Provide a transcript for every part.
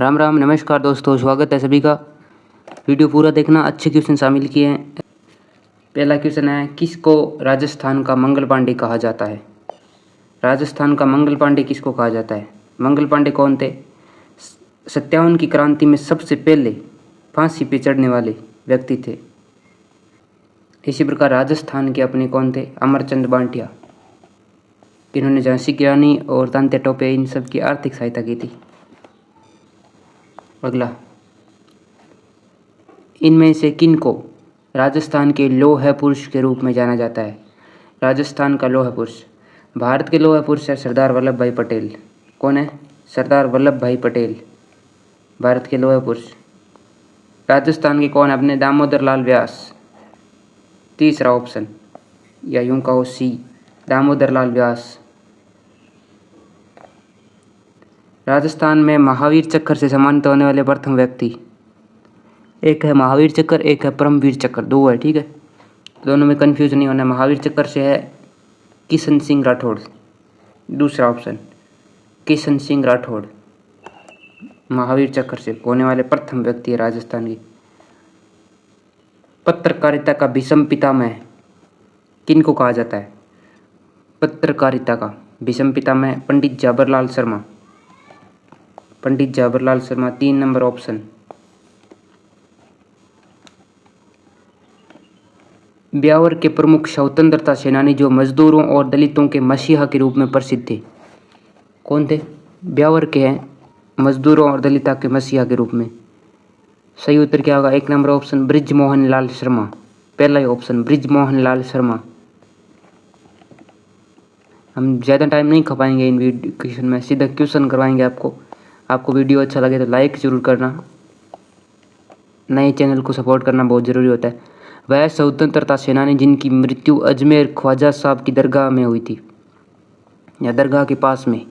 राम राम, नमस्कार दोस्तों, स्वागत है सभी का। वीडियो पूरा देखना, अच्छे क्वेश्चन शामिल किए हैं। पहला क्वेश्चन है, किसको राजस्थान का मंगल पांडे कहा जाता है? राजस्थान का मंगल पांडे किसको कहा जाता है? मंगल पांडे कौन थे? 57 की क्रांति में सबसे पहले फांसी पे चढ़ने वाले व्यक्ति थे। इसी प्रकार राजस्थान के अपने कौन थे? अमरचंद बांटिया, इन्होंने झांसी की रानी और तांत्या टोपे इन सब की आर्थिक सहायता की थी। अगला, इनमें से किन को राजस्थान के लौह पुरुष के रूप में जाना जाता है? राजस्थान का लौह पुरुष, भारत के लौह पुरुष है सरदार वल्लभ भाई पटेल। कौन है? सरदार वल्लभ भाई पटेल, भारत के लौह पुरुष। राजस्थान के कौन है? अपने दामोदर लाल व्यास, तीसरा ऑप्शन, या यूं कहो सी, दामोदर लाल व्यास। राजस्थान में महावीर चक्र से सम्मानित होने वाले प्रथम व्यक्ति, एक है महावीर चक्र, एक है परमवीर चक्र, दो है, ठीक है, दोनों में कंफ्यूज नहीं होना। महावीर चक्र से है किशन सिंह राठौड़, दूसरा ऑप्शन, किशन सिंह राठौड़ महावीर चक्र से होने वाले प्रथम व्यक्ति है राजस्थान की। पत्रकारिता का भीष्म पितामह किनको कहा जाता है? पत्रकारिता का भीष्म पितामह पंडित जाबरलाल शर्मा, पंडित जाबरलाल शर्मा, 3 नंबर ऑप्शन। ब्यावर के प्रमुख स्वतंत्रता सेनानी जो मजदूरों और दलितों के मसीहा के रूप में प्रसिद्ध थे, कौन थे? ब्यावर के हैं मजदूरों और दलिता के मसीहा के रूप में। सही उत्तर क्या होगा? 1 नंबर ऑप्शन, बृजमोहन लाल शर्मा, पहला ही ऑप्शन, बृजमोहन लाल शर्मा। हम ज़्यादा टाइम नहीं खपाएंगे इन वीडियो क्वेश्चन में, सीधा क्वेश्चन करवाएंगे आपको। आपको वीडियो अच्छा लगे तो लाइक ज़रूर करना, नए चैनल को सपोर्ट करना बहुत ज़रूरी होता है। वह स्वतंत्रता सेनानी जिनकी मृत्यु अजमेर ख्वाजा साहब की दरगाह में हुई थी, या दरगाह के पास में,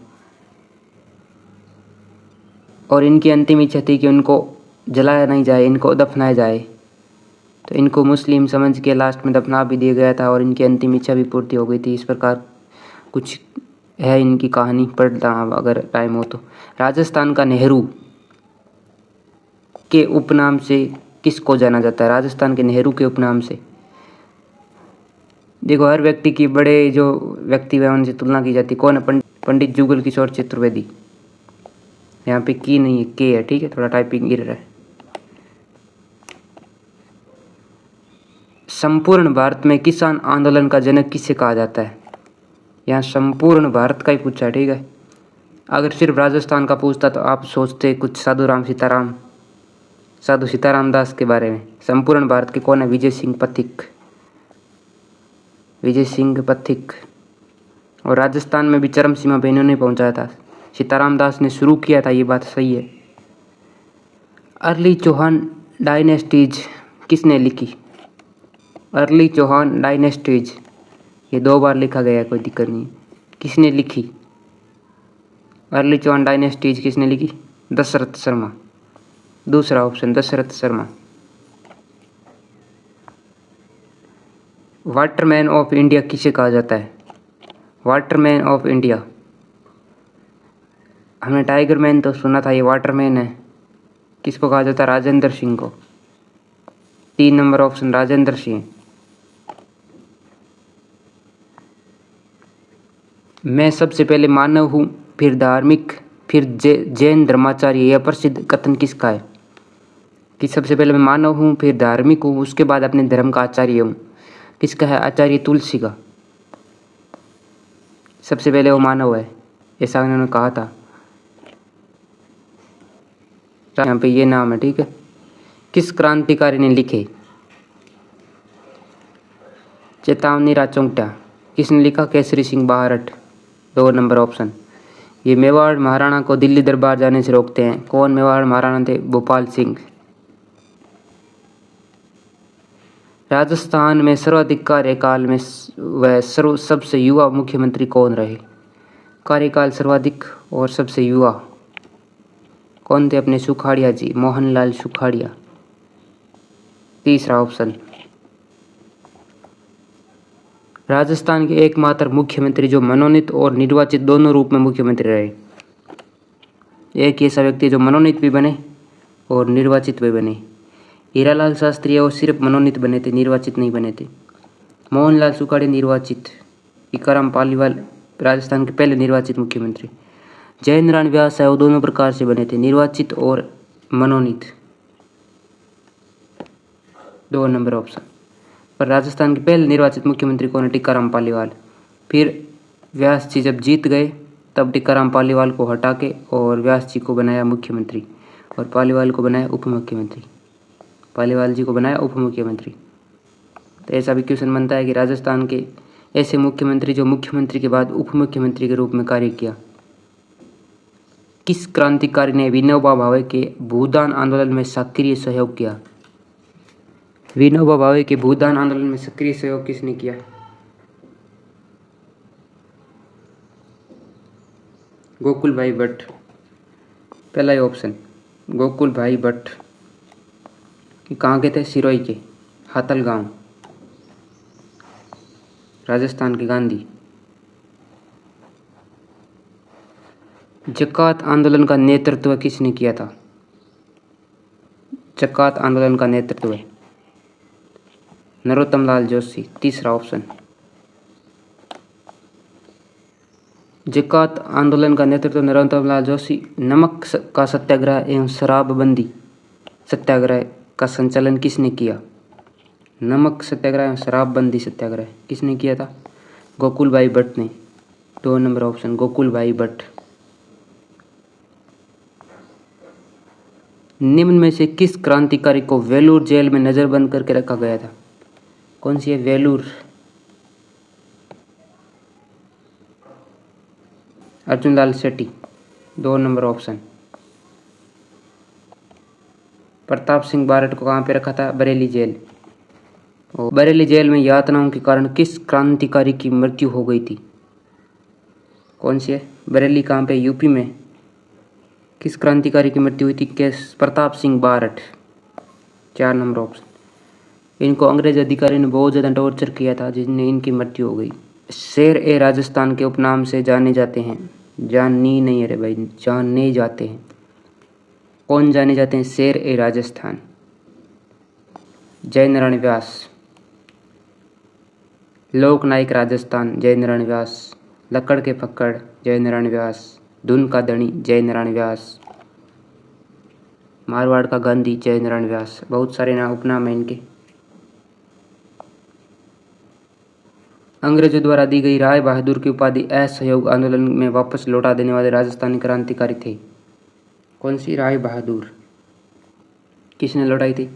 और इनकी अंतिम इच्छा थी कि उनको जलाया नहीं जाए, इनको दफनाया जाए, तो इनको मुस्लिम समझ के लास्ट में दफना भी दिया गया था और इनकी अंतिम इच्छा भी पूर्ति हो गई थी। इस प्रकार कुछ है इनकी कहानी, पढ़ना अगर टाइम हो तो। राजस्थान का नेहरू के उपनाम से किसको जाना जाता है? राजस्थान के नेहरू के उपनाम से, देखो हर व्यक्ति की बड़े जो व्यक्ति है उनसे तुलना की जाती है। कौन है? पंडित जुगल किशोर चतुर्वेदी। यहाँ पे की नहीं है, के है, ठीक है, थोड़ा टाइपिंग एरर है। संपूर्ण भारत में किसान आंदोलन का जनक किसे कहा जाता है? यहाँ संपूर्ण भारत का ही पूछा है, ठीक है। अगर सिर्फ राजस्थान का पूछता तो आप सोचते कुछ साधु सीताराम दास के बारे में। संपूर्ण भारत के कौन है? विजय सिंह पथिक, विजय सिंह पथिक। और राजस्थान में भी चरम सीमा पे इन्होंने पहुंचाया था, सीताराम दास ने शुरू किया था, ये बात सही है। अर्ली चौहान डायनेस्टीज किसने लिखी? अर्ली चौहान डायनेस्टीज, ये 2 बार लिखा गया है, कोई दिक्कत नहीं। किसने लिखी? अर्ली चौहान डायनेस्टीज किसने लिखी? दशरथ शर्मा, दूसरा option, Dasharath Sharma. Waterman of India किसे कहा जाता है? वाटरमैन ऑफ इंडिया, हमने टाइगर मैन तो सुना था, ये वाटरमैन है। किसको कहा जाता है? राजेंद्र सिंह को, 3 नंबर ऑप्शन, राजेंद्र सिंह। मैं सबसे पहले मानव हूँ, फिर धार्मिक, फिर जैन धर्माचार्य, यह प्रसिद्ध कथन किसका है? कि सबसे पहले मैं मानव हूँ, फिर धार्मिक हूँ, उसके बाद अपने धर्म का आचार्य हूँ। किसका है? आचार्य तुलसी का। सबसे पहले वो मानव है, ऐसा उन्होंने कहा था। यहाँ पे ये नाम है, ठीक है। किस क्रांतिकारी ने लिखे चेतावनी राचौंटा? किसने लिखा? Kesari Singh Barhath, 2 number option. ये मेवाड़ महाराणा को दिल्ली दरबार जाने से रोकते हैं। कौन मेवाड़ महाराणा थे? भोपाल सिंह। राजस्थान में सर्वाधिक कार्यकाल में वह सबसे युवा मुख्यमंत्री कौन रहे? कार्यकाल सर्वाधिक और सबसे युवा कौन थे? अपने सुखाड़िया जी, मोहनलाल सुखाड़िया, तीसरा ऑप्शन। राजस्थान के एकमात्र मुख्यमंत्री जो मनोनीत और निर्वाचित दोनों रूप में मुख्यमंत्री रहे, एक ऐसा व्यक्ति जो मनोनीत भी बने और निर्वाचित भी बने। हीरालाल शास्त्री वो सिर्फ मनोनीत बने थे, निर्वाचित नहीं बने थे। मोहनलाल सुखाड़े निर्वाचित। टीकाराम पालीवाल राजस्थान के पहले निर्वाचित मुख्यमंत्री। जयनारायण व्यास है वो दोनों प्रकार से बने थे, निर्वाचित और मनोनीत। 2 नंबर ऑप्शन। पर राजस्थान के पहले निर्वाचित मुख्यमंत्री कौन है? टीकाराम पालीवाल। फिर व्यास जी जब जीत गए तब टीकाराम पालीवाल को हटा के और व्यास जी को बनाया मुख्यमंत्री और पालीवाल को बनाया उप मुख्यमंत्री। पालीवाल जी को बनाया उप मुख्यमंत्री। तो ऐसा भी क्वेश्चन बनता है कि राजस्थान के ऐसे मुख्यमंत्री जो मुख्यमंत्री के बाद उप मुख्यमंत्री के रूप में कार्य किया। किस क्रांतिकारी ने विनोबा भावे के भूदान आंदोलन में सक्रिय सहयोग किया? विनोबा भावे के भूदान आंदोलन में सक्रिय सहयोग किसने किया? गोकुल भाई भट्ट। पहला ही ऑप्शन गोकुल भाई भट्ट। कहाँ के थे? सिरोही के हातल गांव, राजस्थान के गांधी। जकात आंदोलन का नेतृत्व किसने किया था? जकात आंदोलन का नेतृत्व नरोत्तम लाल जोशी। तीसरा ऑप्शन। जकात आंदोलन का नेतृत्व नरोत्तम लाल जोशी। नमक का सत्याग्रह एवं शराबबंदी सत्याग्रह का संचालन किसने किया? नमक सत्याग्रह एवं शराबबंदी सत्याग्रह किसने किया था? गोकुल भाई भट्ट ने। 2 नंबर ऑप्शन गोकुल भाई भट्ट। निम्न में से किस क्रांतिकारी को वेलूर जेल में नजरबंद करके रखा गया था? कौन सी है? वेलूर। अर्जुन लाल शेट्टी। 2 number option. प्रताप सिंह बारठ को कहाँ पे रखा था? बरेली जेल। और बरेली जेल में यातनाओं के कारण किस क्रांतिकारी की मृत्यु हो गई थी? कौन सी है? बरेली कहाँ पे? यूपी में। किस क्रांतिकारी की मृत्यु हुई थी? प्रताप सिंह बारठ। 4 number option. इनको अंग्रेज अधिकारी ने बहुत ज़्यादा टॉर्चर किया था जिसने इनकी मृत्यु हो गई। शेर ए राजस्थान के उपनाम से जाने जाते हैं। जानी नहीं, अरे भाई, जाने जाते हैं। कौन जाने जाते हैं शेर ए राजस्थान? जयनारायण व्यास। लोकनायक राजस्थान जयनारायण व्यास। लकड़ के फक्कड़ जयनारायण व्यास। धुन का धनी जयनारायण व्यास। मारवाड़ का गांधी जयनारायण व्यास। बहुत सारे नाम उपनाम हैं इनके। अंग्रेजों द्वारा दी गई राय बहादुर की उपाधि असहयोग आंदोलन में वापस लौटा देने वाले राजस्थानी क्रांतिकारी थे। कौन सी? राय बहादुर। किसने लौटाई थी?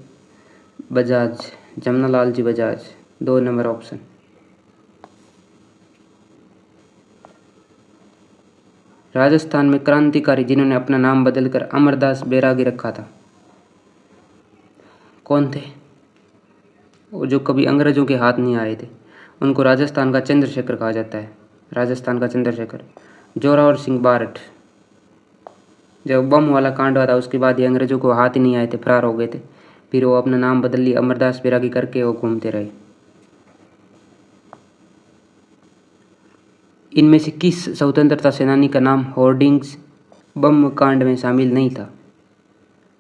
बजाज, जमनालाल जी बजाज। 2 number option. राजस्थान में क्रांतिकारी जिन्होंने अपना नाम बदलकर अमरदास बैरागी रखा था, कौन थे? वो जो कभी अंग्रेजों के हाथ नहीं आए थे, उनको राजस्थान का चंद्रशेखर कहा जाता है। राजस्थान का चंद्रशेखर। जोरावर सिंह बारठ। जब बम वाला कांड हुआ था उसके बाद ये अंग्रेजों को हाथ ही नहीं आए थे, फरार हो गए थे। फिर वो अपना नाम बदल लिया, अमरदास बैरागी करके वो घूमते रहे। इनमें से किस स्वतंत्रता सेनानी का नाम होर्डिंग्स बम कांड में शामिल नहीं था?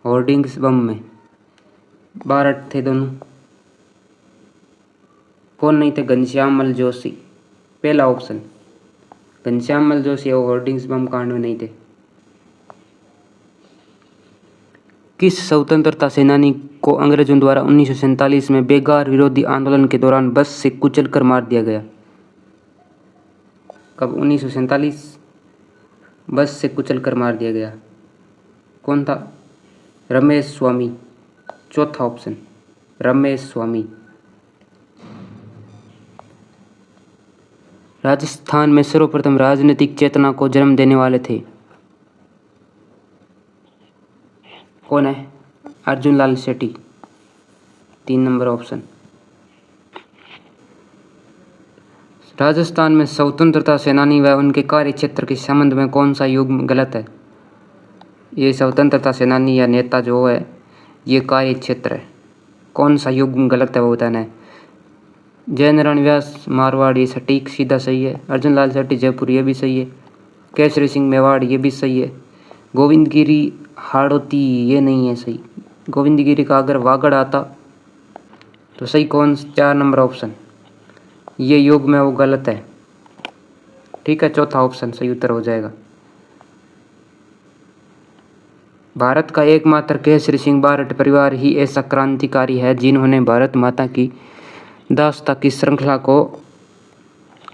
होर्डिंग्स बम में बारठ थे दोनों। कौन नहीं थे? घनश्यामल जोशी। पहला ऑप्शन घनश्यामल जोशी और होर्डिंग्स बम कांड में नहीं थे। किस स्वतंत्रता सेनानी को अंग्रेजों द्वारा 1947 में बेगार विरोधी आंदोलन के दौरान बस से कुचलकर मार दिया गया? कब? 1947 बस से कुचलकर मार दिया गया। कौन था? रमेश स्वामी। चौथा ऑप्शन रमेश स्वामी। राजस्थान में सर्वप्रथम राजनीतिक चेतना को जन्म देने वाले थे, कौन है? अर्जुन लाल शेट्टी। 3 number option. राजस्थान में स्वतंत्रता सेनानी व उनके कार्य क्षेत्र के संबंध में कौन सा युग्म गलत है? ये स्वतंत्रता सेनानी या नेता जो है ये कार्य क्षेत्र है, कौन सा युग्म गलत है वो बताना है। जयनारायण व्यास मारवाड़ ये सटीक सीधा सही है। अर्जुन लाल शेट्टी जयपुर ये भी सही है। केसरी सिंह मेवाड़ ये भी सही है। गोविंदगिरी हाड़ौती, ये नहीं है सही। गोविंदगिरी का अगर वागड़ आता तो सही कौन? 4 नंबर ऑप्शन, ये योग में वो गलत है। ठीक है, चौथा ऑप्शन सही उत्तर हो जाएगा। भारत का एकमात्र केसरी सिंह बारट परिवार ही ऐसा क्रांतिकारी है जिन्होंने भारत माता की दासता की श्रृंखला को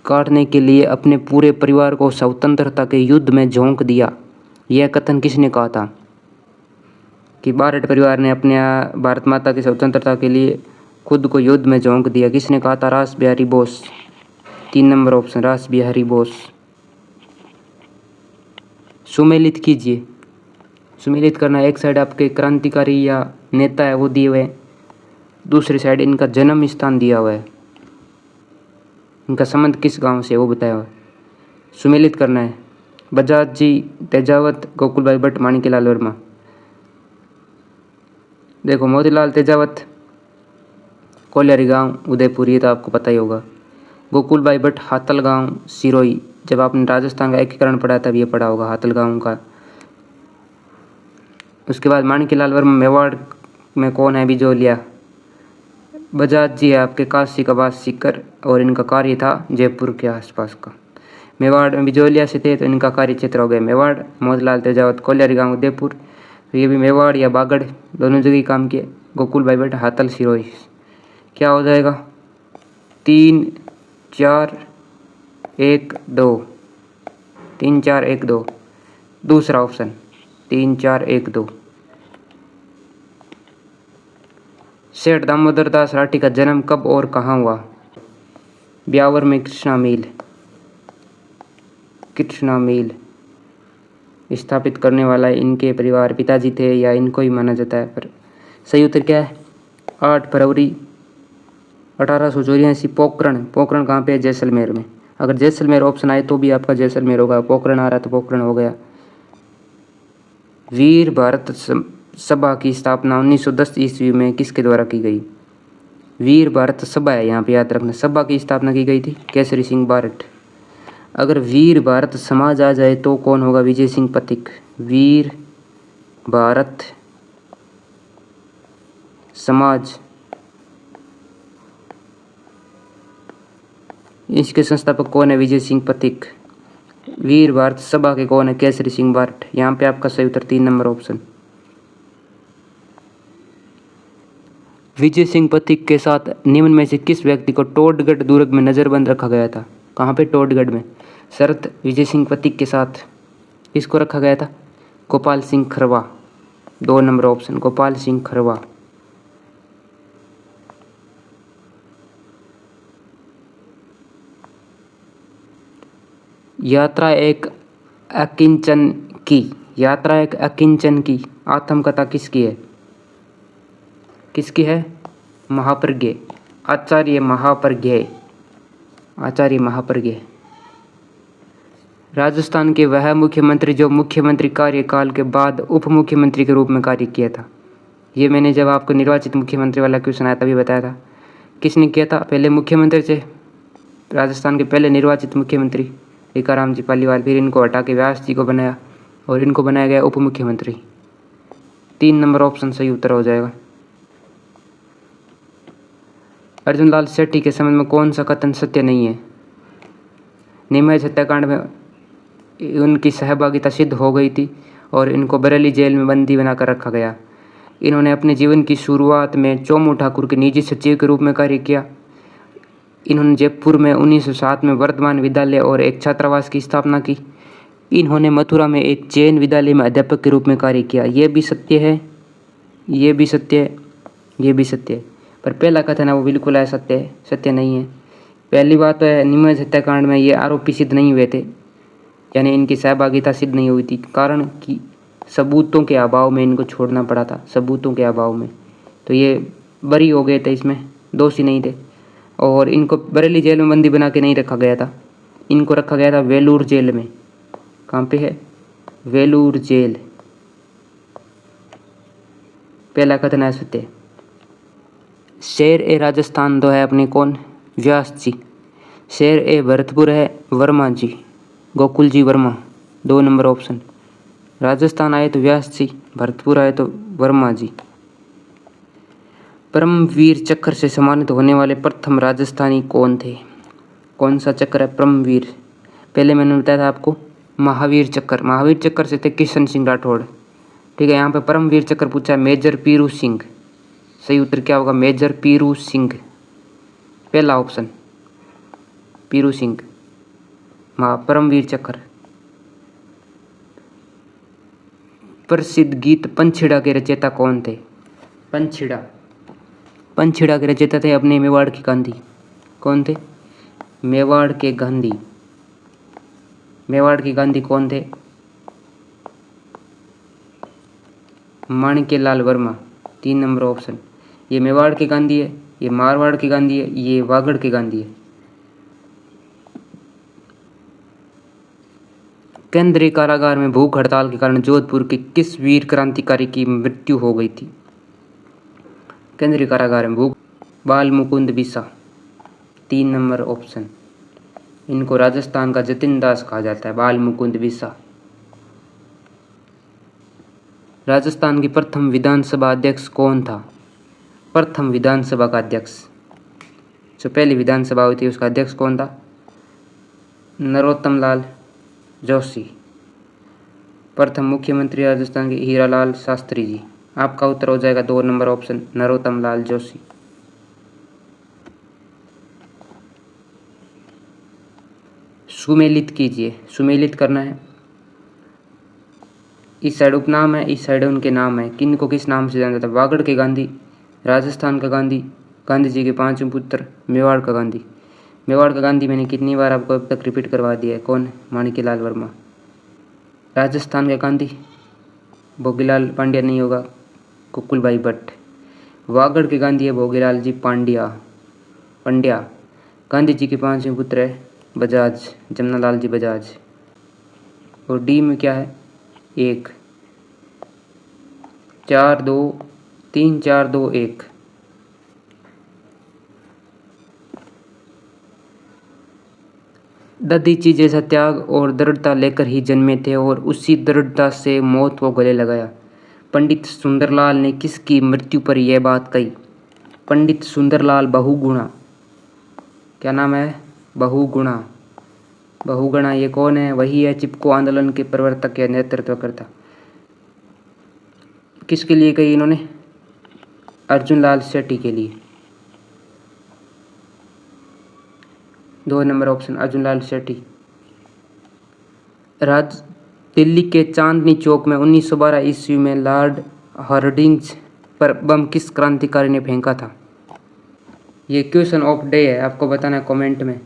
काटने के लिए अपने पूरे परिवार को स्वतंत्रता के युद्ध में झोंक दिया। यह कथन किसने कहा था कि बारट परिवार ने अपने भारत माता की स्वतंत्रता के लिए खुद को युद्ध में झोंक दिया? किसने कहा था? रास बिहारी बोस। 3 नंबर ऑप्शन, रास बिहारी बोस। सुमेलित कीजिए। सुमेलित करना, एक साइड आपके क्रांतिकारी या नेता है वो दिए हुए, दूसरी साइड इनका जन्म स्थान दिया हुआ है, इनका संबंध किस गांव से वो बताया हुआ है। सुमेलित करना है। बजाज जी, तेजावत, गोकुल भाई भट्ट, माणिक्यलाल वर्मा। देखो, मोतीलाल तेजावत कोलियारी गांव उदयपुर, ये तो आपको पता ही होगा। गोकुल भाई भट्ट हातल गांव सिरोही, जब आपने राजस्थान का एकीकरण पढ़ा तब ये पढ़ा होगा हातल गांव का। उसके बाद माणिक्यलाल वर्मा मेवाड़ में कौन है? बिजोलिया। बजाज जी है आपके काशी कबास सीकर, और इनका कार्य था जयपुर के आसपास का। मेवाड़ में बिजोलिया से थे तो इनका कार्य क्षेत्र हो गया मेवाड़। मोतीलाल तेजावत कोलियारी गांव उदयपुर, तो ये भी मेवाड़ या बागड़ दोनों जगह काम किए। गोकुल भाई भट्ट हातल सिरोही। क्या हो जाएगा? 3 4 1 2, 3 4 1 2, दूसरा ऑप्शन 3 4 1 2। सेठ दामोदर दास राठी का जन्म कब और कहाँ हुआ? ब्यावर में कृष्णा मिल स्थापित करने वाला इनके परिवार पिताजी थे या इनको ही माना जाता है, पर सही उत्तर क्या है? 8 फरवरी 1884। पोखरण कहाँ पे है? जैसलमेर में। अगर जैसलमेर ऑप्शन आए तो भी आपका जैसलमेर होगा, पोखरण आ रहा है तो पोखरण हो गया। वीर भारत सभा की स्थापना 1910 ईस्वी में किसके द्वारा की गई? वीर भारत सभा है, यहाँ पे याद रखना, सभा की स्थापना की गई थी केसरी सिंह बारट। अगर वीर भारत समाज आ जाए तो कौन होगा? विजय सिंह पथिक। वीर भारत समाज, इसके संस्थापक कौन है? विजय सिंह पथिक। वीर भारत सभा के कौन है? केसरी सिंह बारट। यहाँ पे आपका सही उत्तर 3 नंबर ऑप्शन। विजय सिंह पथिक के साथ निम्न में से किस व्यक्ति को टोडगढ़ दुर्ग में नजरबंद रखा गया था? कहाँ पे? टोडगढ़ में। शरत विजय सिंह पथिक के साथ किसको रखा गया था? गोपाल सिंह खरवा। 2 number option, Gopal Singh Kharwa. यात्रा एक अकिंचन की आत्मकथा किसकी है? किसकी है? महाप्रज्ञ, आचार्य महाप्रज्ञ। राजस्थान के वह मुख्यमंत्री जो मुख्यमंत्री कार्यकाल के बाद उप मुख्यमंत्री के रूप में कार्य किया था। ये मैंने जब आपको निर्वाचित मुख्यमंत्री वाला क्वेश्चन आया तभी बताया था। किसने किया था? पहले मुख्यमंत्री थे राजस्थान के, पहले निर्वाचित मुख्यमंत्री टीकाराम जी पालीवाल, फिर इनको हटा के व्यास जी को बनाया और इनको बनाया गया उप मुख्यमंत्री। 3 नंबर ऑप्शन सही उत्तर हो जाएगा। अर्जुन लाल सेठी के संबंध में कौन सा कथन सत्य नहीं है? निमय हत्याकांड में उनकी सहभागिता सिद्ध हो गई थी और इनको बरेली जेल में बंदी बनाकर रखा गया। इन्होंने अपने जीवन की शुरुआत में चोमू ठाकुर के निजी सचिव के रूप में कार्य किया। इन्होंने जयपुर में 1907 में वर्धमान विद्यालय और एक छात्रावास की स्थापना की। इन्होंने मथुरा में एक जैन विद्यालय में अध्यापक के रूप में कार्य किया। ये भी सत्य है, ये भी सत्य है, ये भी सत्य है, पर पहला कथन है वो बिल्कुल असत्य है, सत्य नहीं है। पहली बात तो है, निमय हत्याकांड में ये आरोपी सिद्ध नहीं हुए थे, यानी इनकी सहभागिता सिद्ध नहीं हुई थी, कारण कि सबूतों के अभाव में इनको छोड़ना पड़ा था, सबूतों के अभाव में, तो ये बरी हो गए थे, इसमें दोषी नहीं थे। और इनको बरेली जेल में बंदी बना के नहीं रखा गया था, इनको रखा गया था वेलूर जेल में। कहाँ पे है? वेलूर जेल। पहला कथन है सत्य। शेर ए राजस्थान तो है अपने कौन? व्यास जी। शेर ए भरतपुर है वर्मा जी, गोकुल जी वर्मा। 2 number option. राजस्थान आए तो व्यास जी, भरतपुर आए तो वर्मा जी। परमवीर चक्र से सम्मानित होने वाले प्रथम राजस्थानी कौन थे? कौन सा चक्र है परमवीर? पहले मैंने बताया था आपको महावीर चक्र, महावीर चक्र से थे किशन सिंह राठौड़। ठीक है, यहाँ पे परमवीर चक्र पूछा है मेजर पीरू सिंह। सही उत्तर क्या होगा? मेजर पीरू सिंह, पहला ऑप्शन पीरू सिंह। परमवीर चक्र। प्रसिद्ध गीत पंछिड़ा के रचयिता कौन थे? पंछिड़ा, पंछिड़ा के रचयिता थे अपने मेवाड़ के गांधी। कौन थे? मेवाड़ के गांधी। मेवाड़ के गांधी कौन थे? Manikyalal Verma, 3 number option. ये मेवाड़ के गांधी है, ये मारवाड़ के गांधी है, ये वागड़ के गांधी है। केंद्रीय कारागार में भूख हड़ताल के कारण जोधपुर के किस वीर क्रांतिकारी की मृत्यु हो गई थी? केंद्रीय कारागार में भूख, बाल मुकुंद बिसा, 3 नंबर ऑप्शन। इनको राजस्थान का जतिन दास कहा जाता है, बाल मुकुंद बिसा। राजस्थान की प्रथम विधानसभा अध्यक्ष कौन था? प्रथम विधानसभा का अध्यक्ष, जो पहली विधानसभा हुई थी उसका अध्यक्ष कौन था? नरोत्तम लाल जोशी। प्रथम मुख्यमंत्री राजस्थान के हीरालाल शास्त्री जी। आपका उत्तर हो जाएगा 2 नंबर ऑप्शन, नरोत्तम लाल जोशी। सुमेलित कीजिए, सुमेलित करना है। इस साइड उपनाम है, इस साइड उनके नाम है। किन को किस नाम से जाना जाता है? वागड़ के गांधी, राजस्थान का गांधी, गांधी जी के 5वें पुत्र, मेवाड़ का गांधी। मेवाड़ का गांधी मैंने कितनी बार आपको अब तक रिपीट करवा दिया है, कौन है? माणिक्यलाल वर्मा। राजस्थान का गांधी भोगीलाल पांड्या नहीं होगा, कुकुलभाई भट्ट। वागड़ के गांधी है भोगीलाल जी पंड्या। गांधी जी के 5वें पुत्र है बजाज, जमनालाल जी बजाज। और डी में क्या है? 1 4 2 3 4 2 1। दधीची जैसा त्याग और दृढ़ता लेकर ही जन्मे थे और उसी दृढ़ता से मौत को गले लगाया। पंडित सुंदरलाल ने किसकी मृत्यु पर यह बात कही? पंडित सुंदरलाल बहुगुणा। क्या नाम है? बहुगुणा। बहुगुणा ये कौन है? वही है चिपको आंदोलन के प्रवर्तक या नेतृत्वकर्ता। किसके लिए कही इन्होंने? अर्जुन लाल शेट्टी के लिए। 2 नंबर ऑप्शन अर्जुन लाल शेट्टी। दिल्ली के चांदनी चौक में 1912 ईस्वी में लॉर्ड हार्डिंज पर बम किस क्रांतिकारी ने फेंका था? ये क्वेश्चन ऑफ डे है, आपको बताना है कमेंट में।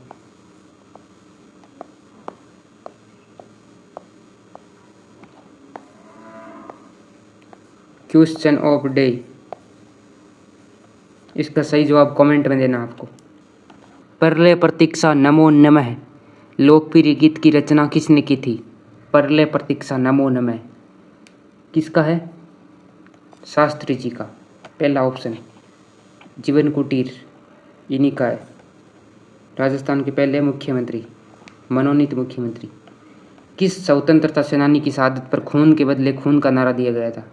क्वेश्चन ऑफ डे, इसका सही जवाब कमेंट में देना आपको। प्रलय प्रतीक्षा नमो नमः लोकप्रिय गीत की रचना किसने की थी? प्रलय प्रतीक्षा नमो नमः किसका है? शास्त्री जी का, पहला ऑप्शन। जीवन कुटीर इन्हीं का है। राजस्थान के पहले मुख्यमंत्री, मनोनीत मुख्यमंत्री। किस स्वतंत्रता सेनानी की शहादत पर खून के बदले खून का नारा दिया गया था?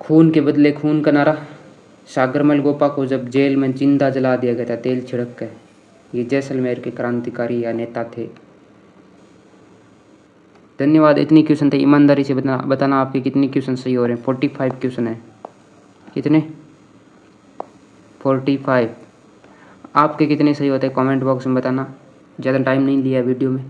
खून के बदले खून का नारा सागरमल गोपा को जब जेल में जिंदा जला दिया गया था तेल छिड़क कर। ये जैसलमेर के क्रांतिकारी या नेता थे। धन्यवाद। इतनी क्वेश्चन थे, ईमानदारी से बताना आपके कितने क्वेश्चन सही हो रहे हैं। 45 क्वेश्चन है। कितने? 45। आपके कितने सही होते हैं कमेंट बॉक्स में बताना। ज़्यादा टाइम नहीं लिया वीडियो में।